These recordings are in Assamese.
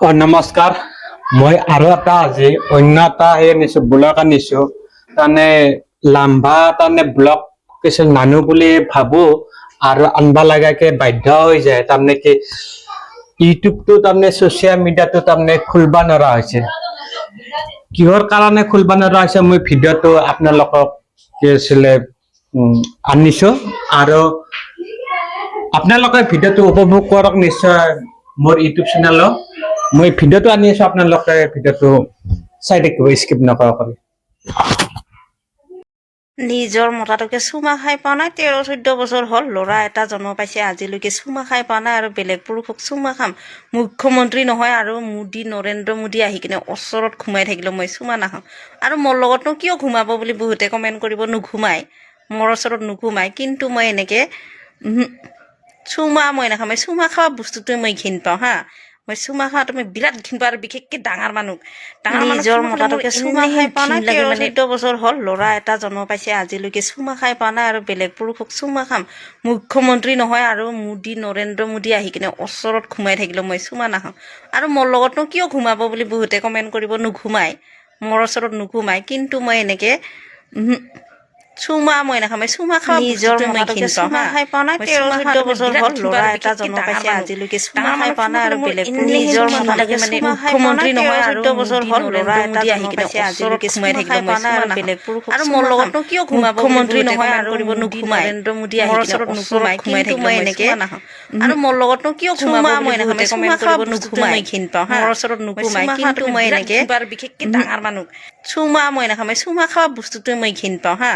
নমস্কাৰ মই আৰু এটা আজি অন্য এটা নিছো ব্লগ আনিছো তাৰমানে লাম্বা তাৰমানে ব্লগ কিছু নানো বুলি ভাবো আৰু আনবা লাগাকে বাধ্য হৈ যায় তাৰমানে কি ইউটিউবটো তাৰমানে ছ'চিয়েল মিডিয়াটো তাৰমানে খুলবা নৰা হৈছে কিহৰ কাৰণে খুলবা নৰা হৈছে মই ভিডিঅ'টো আপোনালোকক কি আছিলে আনিছো আৰু আপোনালোকে ভিডিঅ'টো উপভোগ কৰক নিশ্চয় মোৰ ইউটিউব চেনেলত মই ভিডিঅ'টো আনি আছো আপোনালোকে ভিডিঅ'টো চাই থাকিব স্কিপ নকৰাকৈ নিজৰ মতাটোকে চুমা খাই পোৱা নাই 13-14 বছৰ হ'ল ল'ৰা এটা জন্ম পাইছে আজিলৈকে চুমা খাই পোৱা নাই আৰু বেলেগ পুৰুষক চুমা খাম মুখ্যমন্ত্ৰী নহয় আৰু নৰেন্দ্ৰ মোদী আহি কিনে ওচৰত ঘুমাই থাকিলেও মই চুমা নাখাম আৰু মোৰ লগতনো কিয় ঘুমাব বুলি বহুতে কমেণ্ট কৰিব নুঘুমাই মোৰ ওচৰত নুঘুমাই কিন্তু মই এনেকে চুমা মই নাখাম চুমা খোৱা বস্তুটোৱে মই ঘিণ পাওঁ হা মই চুমা খোৱাটো মই বিৰাট ঘিণ পাওঁ আৰু বিশেষকৈ ডাঙৰ মানুহ নিজৰ মতাটোকে চুমা খাই পোৱা নাই 13-14 বছৰ হ'ল ল'ৰা এটা জন্ম পাইছে আজিলৈকে চুমা খাই পোৱা নাই আৰু বেলেগ পুৰুষক চুমা খাম মুখ্যমন্ত্ৰী নহয় আৰু নৰেন্দ্ৰ মোদী আহি কিনে ওচৰত ঘুমাই থাকিলেও মই চুমা নাখাম আৰু মোৰ লগতনো কিয় ঘুমাব বুলি বহুতে কমেণ্ট কৰিব নুঘুমাই মোৰ ওচৰত নুঘুমাই কিন্তু মই এনেকে চুমা মই নাখাম চুমা খোৱা নিজৰ মতাটোকে চুমা খাই পোৱা নাই 13-14 বছৰ হ'ল ল'ৰা এটা জন্ম পাইছে আজিলৈকে চুমা খাই পোৱা নাই আৰু বেলেগ নিজৰ মতাটোকে মুখ্যমন্ত্ৰী নহয় আৰু 14 বছৰ হ'ল ল'ৰা এটা আহি কিনে ওচৰত ঘুমাই থাকিব মই চুমা নাখাম আৰু মোৰ লগতনো কিয় ঘুমাব মুখ্যমন্ত্ৰী নহয় আৰু নৰেন্দ্ৰ মোদী আহি কিনে ওচৰত নুঘুমাই কিন্তু মই এনেকে নাখাম আৰু মোৰ লগতনো কিয় ঘুমাব মই নাখাম চুমা খোৱা বস্তুটোৱে মই ঘিণ পাওঁ মোৰ ওচৰত নুঘুমাই কিন্তু মই এনেকে বিশেষকৈ ডাঙৰ মানুহ চুমা মই নাখাম চুমা খোৱা বস্তুটোৱে মই ঘিণ পাওঁ হা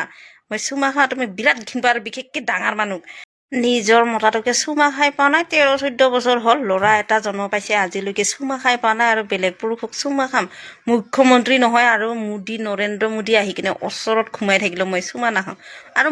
মই চুমা খোৱাটো মই বিৰাট ঘিণ পাওঁ আৰু বিশেষকৈ ডাঙৰ মানুহ নিজৰ মতাটোকে চুমা খাই পোৱা নাই 13-14 বছৰ হ'ল ল'ৰা এটা জন্ম পাইছে আজিলৈকে চুমা খাই পোৱা নাই আৰু বেলেগ পুৰুষক চুমা খাম মুখ্যমন্ত্ৰী নহয় আৰু নৰেন্দ্ৰ মোদী আহি কিনে ওচৰত ঘুমাই থাকিলেও মই চুমা নাখাম আৰু